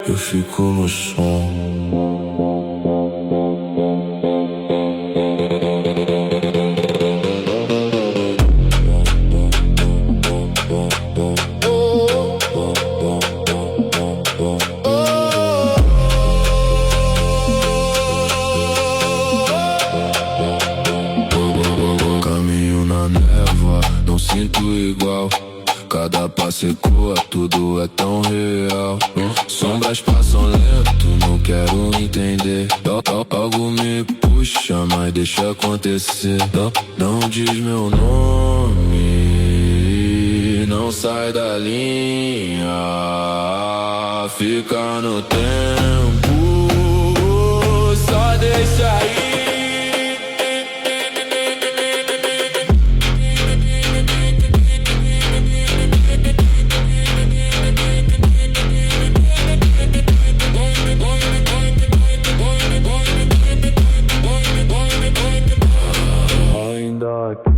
eu fico no som. Caminho na névoa, não sinto igual. Cada passo ecoa, tudo é tão real. Sombras passam lento, não quero entender. Algo me puxa, mas deixa acontecer. Não diz meu nome, não sai da linha. Fica no tempo, só deixa ir. Ainda aqui